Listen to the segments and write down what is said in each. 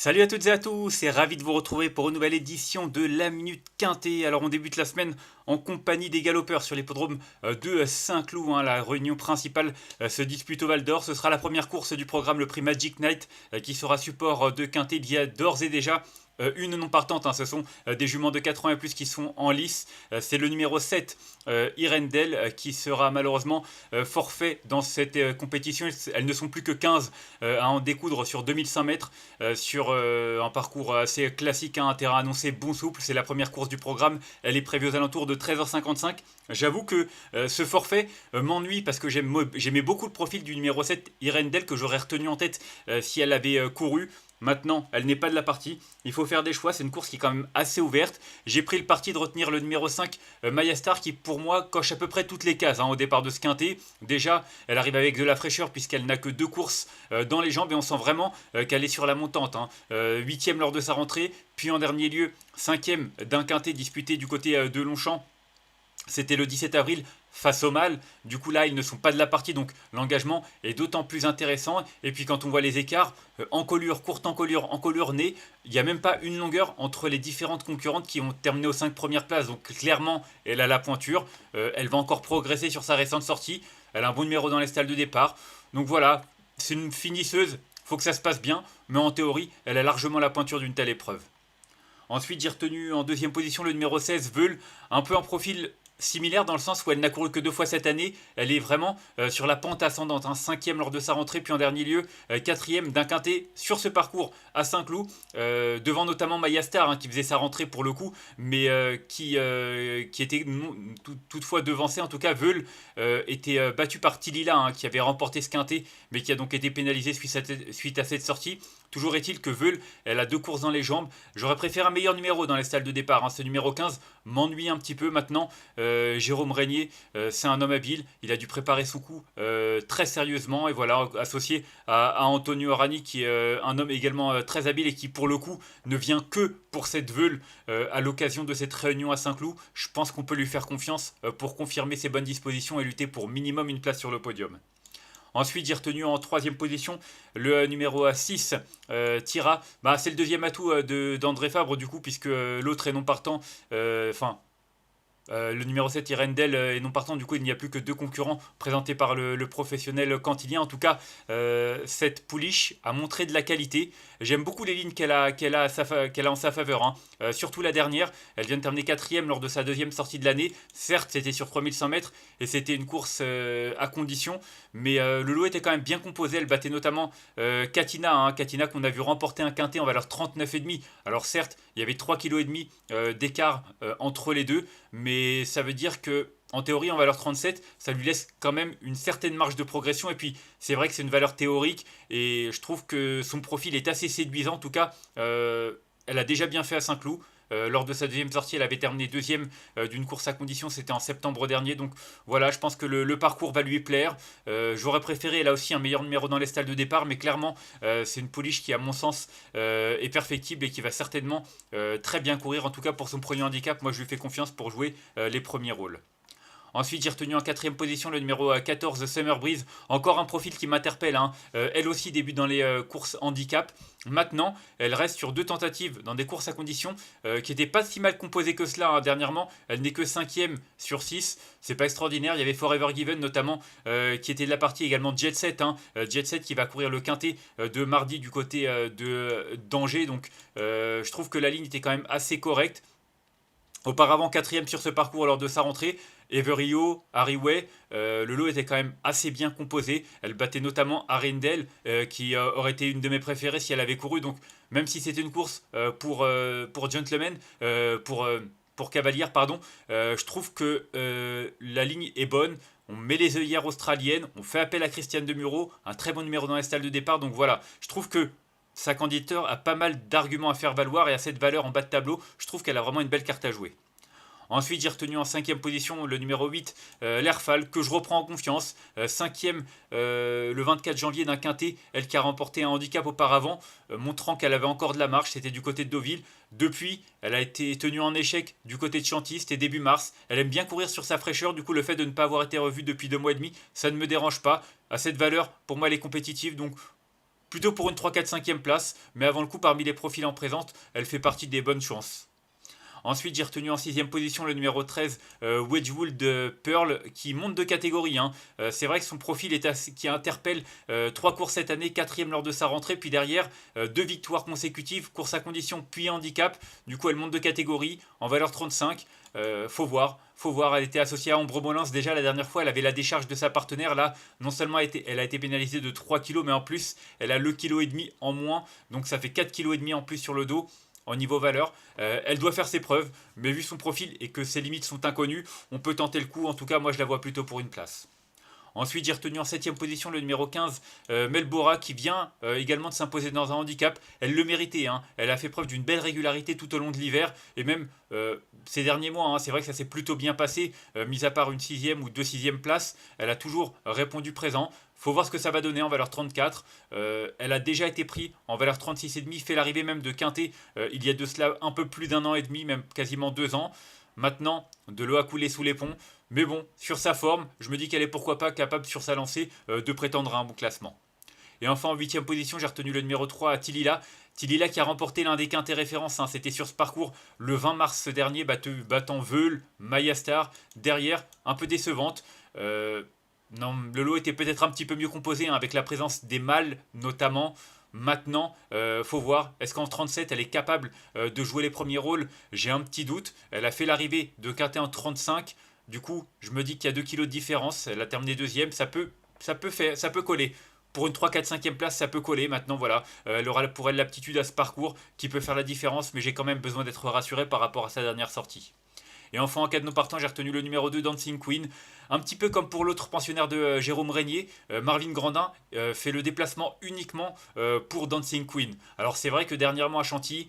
Salut à toutes et à tous, et ravi de vous retrouver pour une nouvelle édition de la Minute Quintée. Alors on débute la semaine en compagnie des galopeurs sur l'hippodrome de Saint-Cloud. La réunion principale se dispute au Val d'Or. Ce sera la première course du programme, le prix Magic Night, qui sera support de Quintée. Il y a d'ores et déjà une non partante, ce sont des juments de 4 ans et plus qui sont en lice. C'est le numéro 7, Irendel, qui sera malheureusement forfait dans cette compétition. Elles ne sont plus que 15 à en découdre sur 2100 mètres, sur un parcours assez classique, un terrain annoncé bon souple. C'est la première course du programme, elle est prévue aux alentours de 13h55. J'avoue que ce forfait m'ennuie parce que j'aimais beaucoup le profil du numéro 7, Irendel, que j'aurais retenu en tête si elle avait couru. Maintenant, elle n'est pas de la partie. Il faut faire des choix. C'est une course qui est quand même assez ouverte. J'ai pris le parti de retenir le numéro 5, Maya Star, qui pour moi coche à peu près toutes les cases au départ de ce quintet. Déjà, elle arrive avec de la fraîcheur puisqu'elle n'a que deux courses dans les jambes et on sent vraiment qu'elle est sur la montante. 8e lors de sa rentrée, puis en dernier lieu, 5e d'un quintet disputé du côté de Longchamp. C'était le 17 avril face au mâle. Du coup là, ils ne sont pas de la partie, donc l'engagement est d'autant plus intéressant. Et puis quand on voit les écarts, encolure, courte encolure, nez, il n'y a même pas une longueur entre les différentes concurrentes qui ont terminé aux 5 premières places. Donc clairement, elle a la pointure. Elle va encore progresser sur sa récente sortie. Elle a un bon numéro dans les stalles de départ. Donc voilà, c'est une finisseuse. Faut que ça se passe bien, mais en théorie, elle a largement la pointure d'une telle épreuve. Ensuite, j'ai retenu en deuxième position le numéro 16, Veul, un peu en profil similaire dans le sens où elle n'a couru que deux fois cette année. Elle est vraiment sur la pente ascendante. 5e lors de sa rentrée, puis en dernier lieu, 4e d'un quintet sur ce parcours à Saint-Cloud, devant notamment Maya Star, qui faisait sa rentrée pour le coup, mais qui était toutefois devancée. En tout cas, Veul était battu par Tilila, qui avait remporté ce quintet, mais qui a donc été pénalisé suite à cette sortie. Toujours est-il que Veul, elle a deux courses dans les jambes. J'aurais préféré un meilleur numéro dans les stalles de départ. Ce numéro 15 m'ennuie un petit peu maintenant. Jérôme Régnier, c'est un homme habile. Il a dû préparer son coup très sérieusement. Et voilà, associé à Antonio Arani, qui est un homme également très habile et qui, pour le coup, ne vient que pour cette Veul à l'occasion de cette réunion à Saint-Cloud. Je pense qu'on peut lui faire confiance pour confirmer ses bonnes dispositions et lutter pour minimum une place sur le podium. Ensuite, j'ai retenu en troisième position le numéro 6, Tira. C'est le deuxième atout d'André Fabre, du coup, puisque l'autre est non partant. Le numéro 7, Irendel, est non partant. Du coup, il n'y a plus que deux concurrents présentés par le professionnel cantilien. En tout cas, cette pouliche a montré de la qualité. J'aime beaucoup les lignes qu'elle a en sa faveur. Surtout la dernière. Elle vient de terminer 4e lors de sa deuxième sortie de l'année. Certes, c'était sur 3100 mètres et c'était une course à condition. Mais le lot était quand même bien composé. Elle battait notamment Katina. Katina qu'on a vu remporter un quintet en valeur 39,5. Alors certes, il y avait 3,5 kg d'écart entre les deux. Mais ça veut dire que en théorie, en valeur 37, ça lui laisse quand même une certaine marge de progression. Et puis, c'est vrai que c'est une valeur théorique. Et je trouve que son profil est assez séduisant. En tout cas, elle a déjà bien fait à Saint-Cloud. Lors de sa deuxième sortie, elle avait terminé deuxième d'une course à condition. C'était en septembre dernier. Donc voilà, je pense que le parcours va lui plaire. J'aurais préféré, elle a aussi un meilleur numéro dans les stalles de départ. Mais clairement, c'est une pouliche qui, à mon sens, est perfectible et qui va certainement très bien courir. En tout cas, pour son premier handicap, moi, je lui fais confiance pour jouer les premiers rôles. Ensuite, j'ai retenu en quatrième position le numéro 14, Summer Breeze. Encore un profil qui m'interpelle. Elle aussi débute dans les courses handicap. Maintenant, elle reste sur deux tentatives dans des courses à condition qui n'étaient pas si mal composées que cela dernièrement. Elle n'est que 5e sur 6. C'est pas extraordinaire. Il y avait Forever Given notamment qui était de la partie, également Jet Set. Jet Set qui va courir le quintet de mardi du côté de d'Angers. Donc je trouve que la ligne était quand même assez correcte. Auparavant 4e sur ce parcours lors de sa rentrée. Everio, Harryway, le lot était quand même assez bien composé. Elle battait notamment Arendelle, qui aurait été une de mes préférées si elle avait couru. Donc même si c'était une course pour Gentleman, pour Cavalière, pardon, je trouve que la ligne est bonne. On met les œillères australiennes, on fait appel à Christiane Demuro, un très bon numéro dans les stalles de départ. Donc voilà, je trouve que sa candidature a pas mal d'arguments à faire valoir et à cette valeur en bas de tableau, je trouve qu'elle a vraiment une belle carte à jouer. Ensuite, j'ai retenu en cinquième position le numéro 8, l'Airfal, que je reprends en confiance. Cinquième le 24 janvier d'un quintet, elle qui a remporté un handicap auparavant, montrant qu'elle avait encore de la marche, c'était du côté de Deauville. Depuis, elle a été tenue en échec du côté de Chantilly, c'était début mars. Elle aime bien courir sur sa fraîcheur, du coup le fait de ne pas avoir été revue depuis 2 mois et demi, ça ne me dérange pas. À cette valeur, pour moi elle est compétitive, donc Plutôt pour une 3-4-5e place, mais avant le coup, parmi les profils en présence, elle fait partie des bonnes chances. Ensuite, j'ai retenu en 6ème position le numéro 13, Wedgwood Pearl, qui monte de catégorie, hein. C'est vrai que son profil est qui interpelle 3 courses cette année, 4ème lors de sa rentrée, puis derrière 2 victoires consécutives, course à condition puis handicap. Du coup, elle monte de catégorie en valeur 35. Faut voir. Elle était associée à Ambre Molins. Déjà, la dernière fois, elle avait la décharge de sa partenaire. Là, non seulement elle a été pénalisée de 3 kilos, mais en plus, elle a le kilo et demi en moins. Donc, ça fait 4 kilos et demi en plus sur le dos en niveau valeur. Elle doit faire ses preuves, mais vu son profil et que ses limites sont inconnues, on peut tenter le coup. En tout cas, moi, je la vois plutôt pour une place. Ensuite, j'ai retenu en 7ème position le numéro 15, Melbora, qui vient également de s'imposer dans un handicap. Elle le méritait, hein. Elle a fait preuve d'une belle régularité tout au long de l'hiver. Et même ces derniers mois, hein, c'est vrai que ça s'est plutôt bien passé. Mis à part une 6ème ou 2 6e place, elle a toujours répondu présent. Faut voir ce que ça va donner en valeur 34. Elle a déjà été prise en valeur 36,5, fait l'arrivée même de Quintet il y a de cela un peu plus d'1 an et demi, même quasiment 2 ans. Maintenant, de l'eau a coulé sous les ponts. Mais bon, sur sa forme, je me dis qu'elle est pourquoi pas capable sur sa lancée de prétendre à un bon classement. Et enfin, en 8ème position, j'ai retenu le numéro 3, Tilila. Tilila qui a remporté l'un des quintets références, hein. C'était sur ce parcours le 20 mars dernier, battant Veul, Maya Star. Derrière, un peu décevante. Non, le lot était peut-être un petit peu mieux composé, hein, avec la présence des mâles notamment. Maintenant, faut voir, est-ce qu'en 37 elle est capable de jouer les premiers rôles? J'ai un petit doute. Elle a fait l'arrivée de Quintet en 35. Du coup, je me dis qu'il y a 2 kilos de différence. Elle a terminé deuxième. Ça peut coller. Pour une 3-4-5e place, ça peut coller. Maintenant, voilà, elle aura pour elle l'aptitude à ce parcours qui peut faire la différence, mais j'ai quand même besoin d'être rassuré par rapport à sa dernière sortie. Et enfin, en cas de non partant, j'ai retenu le numéro 2, Dancing Queen. Un petit peu comme pour l'autre pensionnaire de Jérôme Régnier, Marvin Grandin fait le déplacement uniquement pour Dancing Queen. Alors c'est vrai que dernièrement à Chantilly,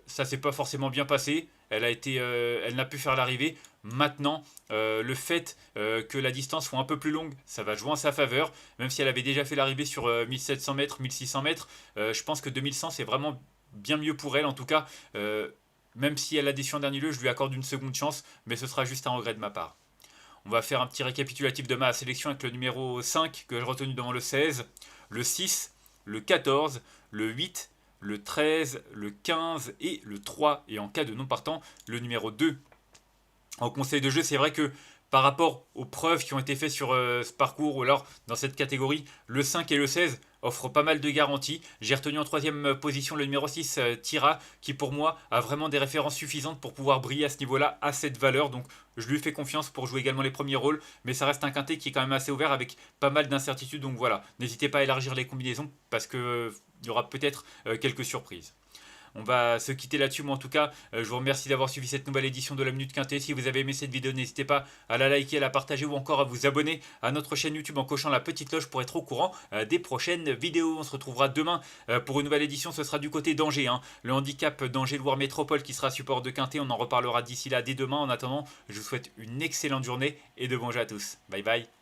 ça s'est pas forcément bien passé. Elle n'a pu faire l'arrivée. Maintenant, le fait que la distance soit un peu plus longue, ça va jouer en sa faveur. Même si elle avait déjà fait l'arrivée sur 1700 mètres, 1600 mètres, je pense que 2100 c'est vraiment bien mieux pour elle. En tout cas, même si elle a déçu en dernier lieu, je lui accorde une seconde chance, mais ce sera juste un regret de ma part. On va faire un petit récapitulatif de ma sélection avec le numéro 5 que j'ai retenu devant le 16, le 6, le 14, le 8, le 13, le 15 et le 3. Et en cas de non partant, le numéro 2. En conseil de jeu, c'est vrai que par rapport aux preuves qui ont été faites sur ce parcours ou alors dans cette catégorie, le 5 et le 16 offrent pas mal de garanties. J'ai retenu en 3ème position le numéro 6, Tira, qui pour moi a vraiment des références suffisantes pour pouvoir briller à ce niveau-là, à cette valeur. Donc je lui fais confiance pour jouer également les premiers rôles, mais ça reste un quintet qui est quand même assez ouvert avec pas mal d'incertitudes. Donc voilà, n'hésitez pas à élargir les combinaisons parce qu'il y aura peut-être quelques surprises. On va se quitter là-dessus. Moi, en tout cas, je vous remercie d'avoir suivi cette nouvelle édition de la Minute Quintet. Si vous avez aimé cette vidéo, n'hésitez pas à la liker, à la partager ou encore à vous abonner à notre chaîne YouTube en cochant la petite cloche pour être au courant des prochaines vidéos. On se retrouvera demain pour une nouvelle édition. Ce sera du côté d'Angers, hein. Le handicap d'Angers-Loire Métropole qui sera support de Quintet. On en reparlera d'ici là dès demain. En attendant, je vous souhaite une excellente journée et de bons jeux à tous. Bye bye.